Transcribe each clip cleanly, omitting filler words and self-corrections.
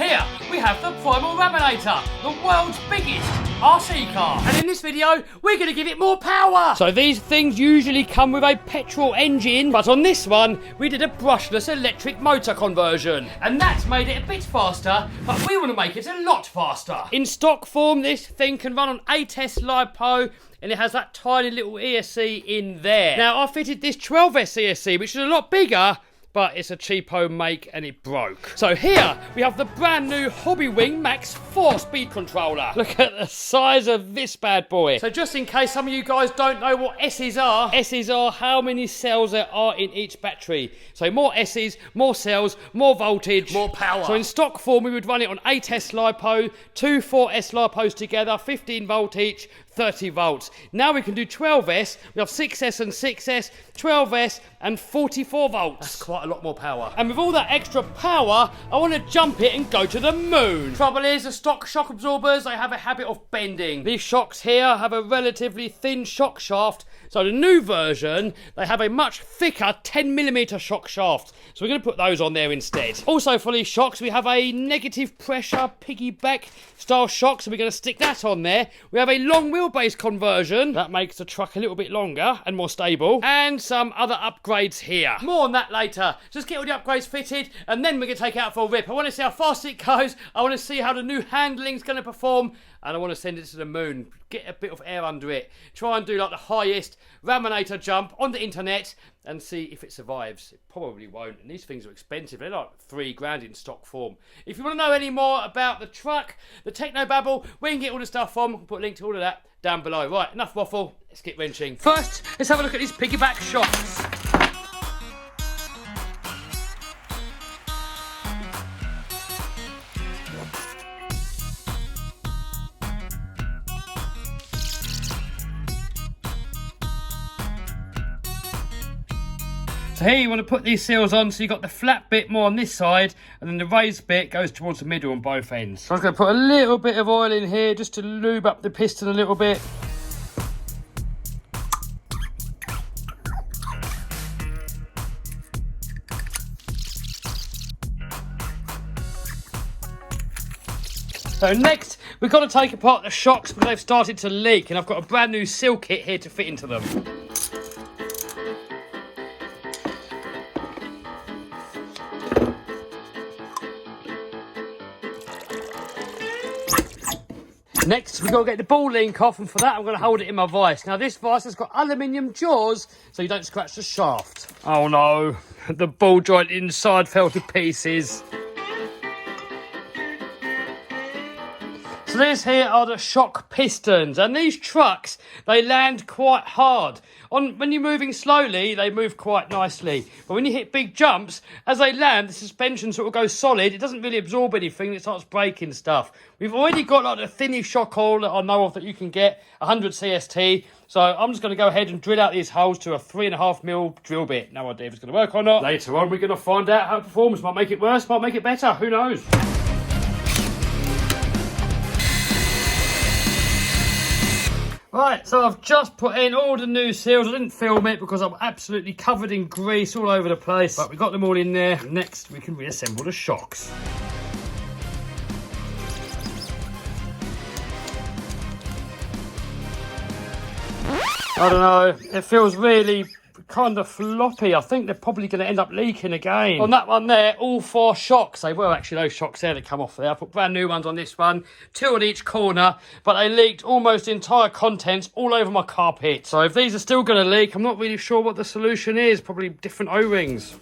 Here we have the Primal Raminator, the world's biggest RC car. And in this video, we're going to give it more power. So these things usually come with a petrol engine, but on this one, we did a brushless electric motor conversion. And that's made it a bit faster, but we want to make it a lot faster. In stock form, this thing can run on 8S LiPo, and it has that tiny little ESC in there. Now, I fitted this 12S ESC, which is a lot bigger, but it's a cheapo make and it broke. So here we have the brand new Hobbywing Max 4 speed controller. Look at the size of this bad boy. So just in case some of you guys don't know what S's are how many cells there are in each battery. So more S's, more cells, more voltage, more power. So in stock form we would run it on 8S LiPo, two 4S LiPos together, 15 volt each, 30 volts. Now we can do 12S, we have 6S and 6S, 12S and 44 volts. That's quite a lot more power. And with all that extra power, I want to jump it and go to the moon. Trouble is, the stock shock absorbers, they have a habit of bending. These shocks here have a relatively thin shock shaft, so the new version, they have a much thicker 10mm shock shaft. So we're going to put those on there instead. Also for these shocks, we have a negative pressure piggyback style shock, so we're going to stick that on there. We have a long wheelbase conversion. That makes the truck a little bit longer and more stable. And some other upgrades here. More on that later. Just get all the upgrades fitted, and then we're going to take it out for a rip. I want to see how fast it goes. I want to see how the new handling's going to perform. And I want to send it to the moon. Get a bit of air under it. Try and do like the highest Raminator jump on the internet and see if it survives. It probably won't. And these things are expensive. They're like £3,000 in stock form. If you want to know any more about the truck, the Technobabble, where you can get all the stuff from, we'll put a link to all of that down below. Right, enough waffle. Let's get wrenching. First, let's have a look at these piggyback shocks. So here you want to put these seals on, so you've got the flat bit more on this side, and then the raised bit goes towards the middle on both ends. So I'm going to put a little bit of oil in here just to lube up the piston a little bit. So next, we've got to take apart the shocks because they've started to leak, and I've got a brand new seal kit here to fit into them. Next, we've got to get the ball link off, and for that I'm going to hold it in my vise. Now this vise has got aluminium jaws, so you don't scratch the shaft. Oh no, the ball joint inside fell to pieces. So these here are the shock pistons, and these trucks, they land quite hard. When you're moving slowly, they move quite nicely. But when you hit big jumps, as they land, the suspension sort of goes solid. It doesn't really absorb anything, it starts breaking stuff. We've already got like the thinnest shock hole that I know of that you can get, 100 CST. So I'm just going to go ahead and drill out these holes to a 3.5mm drill bit. No idea if it's going to work or not. Later on, we're going to find out how it performs. Might make it worse, might make it better, who knows? Right, so I've just put in all the new seals. I didn't film it because I'm absolutely covered in grease all over the place. But we got them all in there. Next, we can reassemble the shocks. I don't know, it feels really kind of floppy. I think they're probably going to end up leaking again. On that one there, all 4 shocks. They were actually those shocks there that come off there. I put brand new ones on this one, 2 on each corner, but they leaked almost the entire contents all over my carpet. So if these are still going to leak, I'm not really sure what the solution is. Probably different O-rings.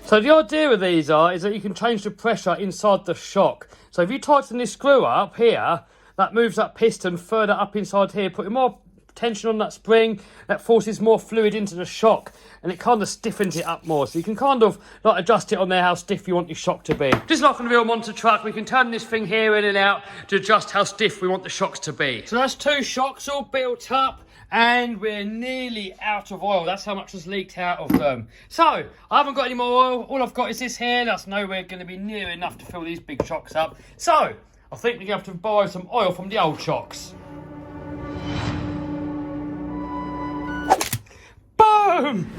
So the idea of these is that you can change the pressure inside the shock. So if you tighten this screw up here, that moves that piston further up inside here, putting more tension on that spring, that forces more fluid into the shock, and it kind of stiffens it up more. So you can kind of like adjust it on there how stiff you want your shock to be. Just like on a real monster truck, we can turn this thing here in and out to adjust how stiff we want the shocks to be. So that's 2 shocks all built up, and we're nearly out of oil. That's how much has leaked out of them. So I haven't got any more oil. All I've got is this here. That's nowhere going to be near enough to fill these big shocks up. So I think we're going to have to borrow some oil from the old shocks. Boom!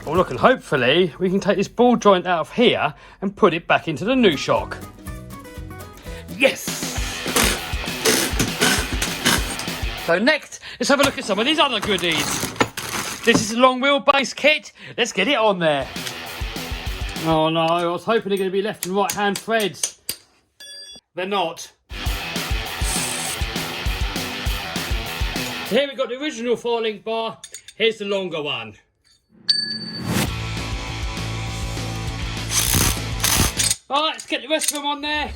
Oh look, and hopefully we can take this ball joint out of here and put it back into the new shock. Yes! So next, let's have a look at some of these other goodies. This is a long wheelbase kit. Let's get it on there. Oh no, I was hoping they're going to be left and right hand threads. They're not. So here we've got the original 4-link bar. Here's the longer one. Alright, let's get the rest of them on there.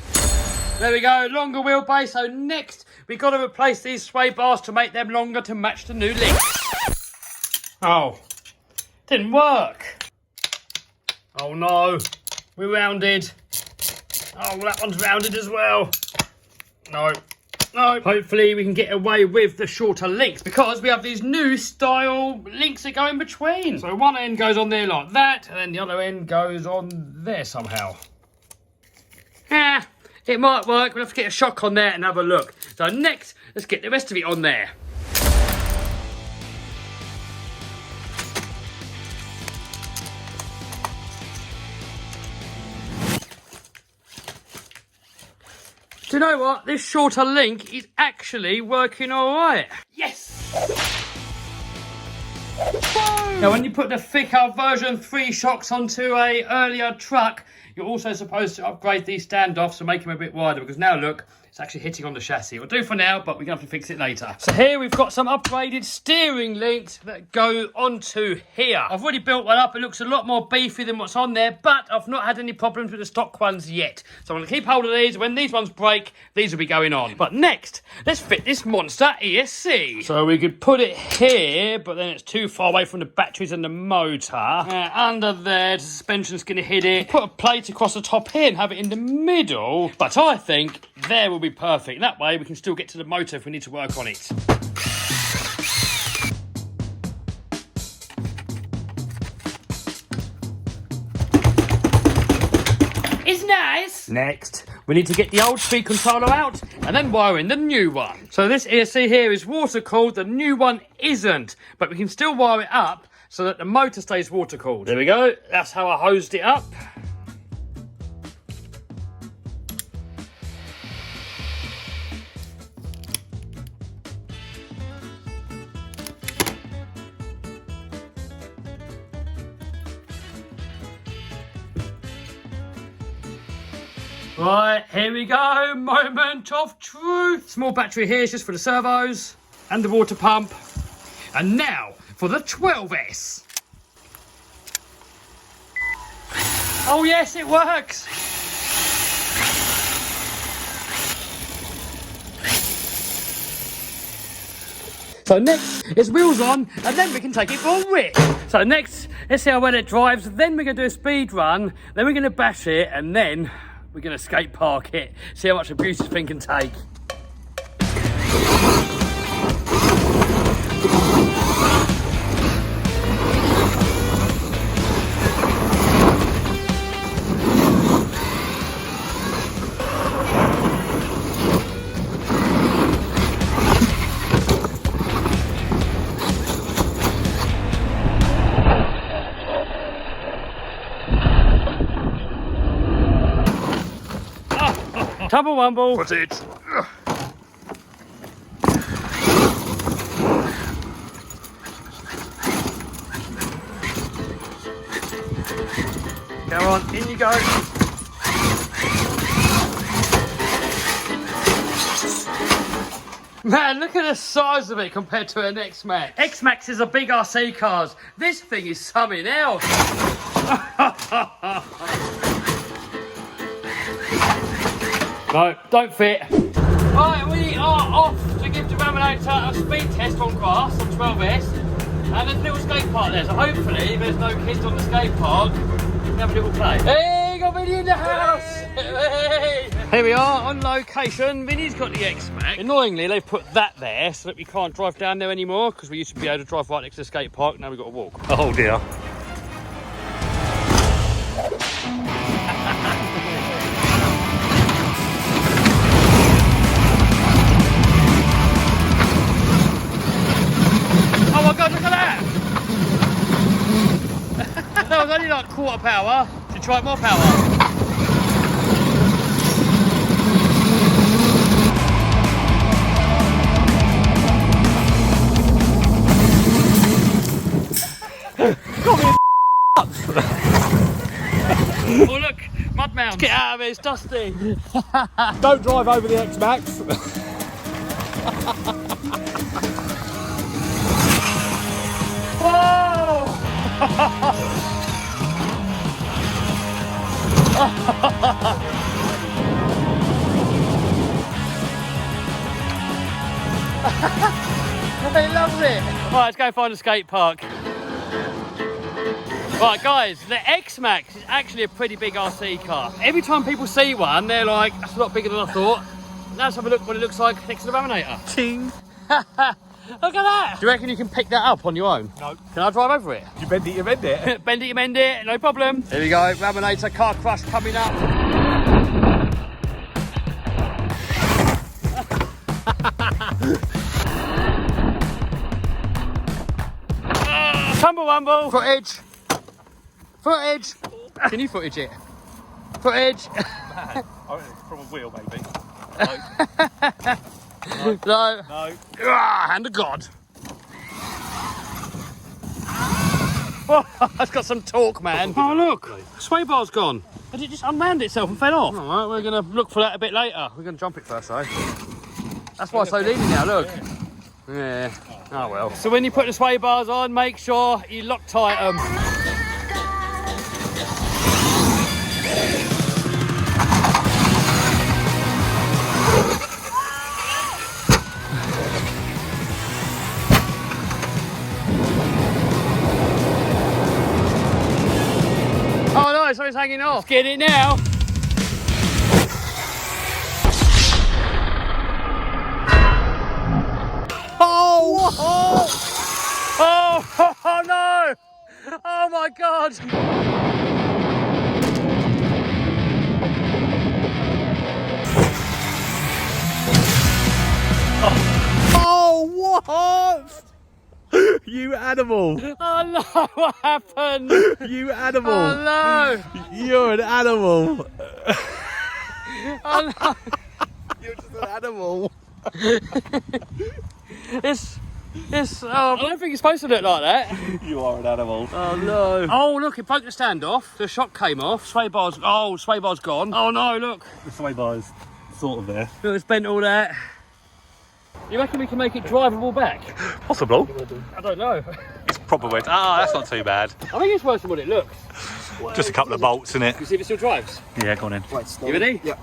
There we go, longer wheelbase. So next, we've got to replace these sway bars to make them longer to match the new links. Oh, didn't work. Oh no, we rounded. Oh, well, that one's rounded as well. No. Hopefully we can get away with the shorter links because we have these new style links that go in between. So one end goes on there like that, and then the other end goes on there somehow. It might work. We'll have to get a shock on there and have a look. So next, let's get the rest of it on there. Do you know what? This shorter link is actually working all right. Yes! Boom! Now, when you put the thicker version 3 shocks onto a earlier truck, you're also supposed to upgrade these standoffs to make them a bit wider, because now look, it's actually hitting on the chassis. It'll do for now, but we're going to have to fix it later. So here we've got some upgraded steering links that go onto here. I've already built one up. It looks a lot more beefy than what's on there, but I've not had any problems with the stock ones yet. So I'm going to keep hold of these. When these ones break, these will be going on. But next, let's fit this monster ESC. So we could put it here, but then it's too far away from the batteries and the motor. Under there, the suspension's going to hit it. Put a plate across the top here and have it in the middle. But I think there will be perfect. That way we can still get to the motor if we need to work on it. It's nice. Next, we need to get the old speed controller out and then wire in the new one. So this ESC here is water cooled, the new one isn't, but we can still wire it up so that the motor stays water cooled. There we go. That's how I hosed it up. Right, here we go, moment of truth. Small battery here is just for the servos and the water pump. And now for the 12S. Oh yes, it works. So next, it's wheels on, and then we can take it for a rip. So next, let's see how well it drives, then we're going to do a speed run, then we're going to bash it, and then we're going to skate park it, see how much abuse this thing can take. Tumble wumble. What's it? Come on, in you go. Man, look at the size of it compared to an X-Max. X-Maxes are big RC cars. This thing is something else. No, don't fit. Right, we are off to give the Ram an Rubbernator a speed test on grass on 12S, and there's a little skate park there, so hopefully there's no kids on the skate park. We can have a little play. Hey, got Vinny in the house! Hey. Here we are on location. Vinny's got the X-Max. Annoyingly, they've put that there so that we can't drive down there anymore, because we used to be able to drive right next to the skate park. Now we've got to walk. Oh dear. Oh my god, look at that! That was only like quarter power. Should try more power. Oh look, mud mounds. Get out of it, it's dusty. Don't drive over the X-Max. Whoa! He loves it. Right, let's go find a skate park. Right guys, the X-Max is actually a pretty big RC car. Every time people see one, they're like, that's a lot bigger than I thought. Now let's have a look what it looks like next to the Rubbernator. Ting. Look at that! Do you reckon you can pick that up on your own? No. Can I drive over it? You bend it, you mend it. Bend it, you mend it, no problem. Here we go, Rubbernator car crush coming up. Tumble wumble. Footage. Footage. Can you footage it? Footage. Man, from a wheel maybe. No. No. Hand of God. Oh, that's got some torque, man. Oh, look. Sway bar's gone. Has it just unwound itself and fell off? All right, we're going to look for that a bit later. We're going to jump it first, though. That's why it's so leaning now, look. Yeah. Oh, well. So when you put the sway bars on, make sure you Loctite them. Oh no, something's hanging off. Get it now. Oh! Oh! Oh no! Oh my God! Oh, what? You animal. Oh no, what happened? You animal. Oh no! You're an animal. Oh no! You're just an animal. It's I don't think it's supposed to look like that. You are an animal. Oh no. Oh look, it broke the stand off. The shock came off. Sway bar's gone. Oh no, look. The sway bar's sort of there. Look, it's bent all that. You reckon we can make it drivable back? Possible. I don't know. It's proper wet. Ah, that's not too bad. I think it's worse than what it looks. Just a couple of bolts in it. You see if it still drives? Yeah, go on in. Right, You ready? Yeah.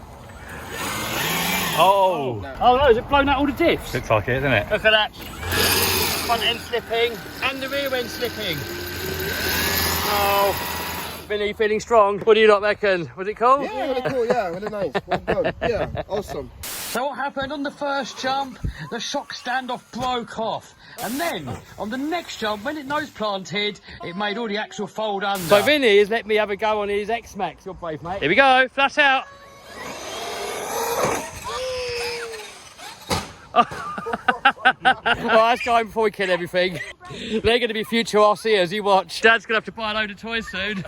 Oh. Oh no, has it blown out all the diffs? Looks like it, doesn't it? Look at that. Front end slipping and the rear end slipping. Oh, Vinny, feeling strong. What do you lot reckon? Was it cool? Yeah, really cool, yeah, really nice. Well done. Yeah, awesome. So what happened on the first jump? The shock standoff broke off. And then, on the next jump, when it nose planted, it made all the axle fold under. So Vinny has let me have a go on his X-Max. You're brave, mate. Here we go, flat out. Well, let's go home before we kill everything. They're going to be future RCers, you watch. Dad's going to have to buy a load of toys soon.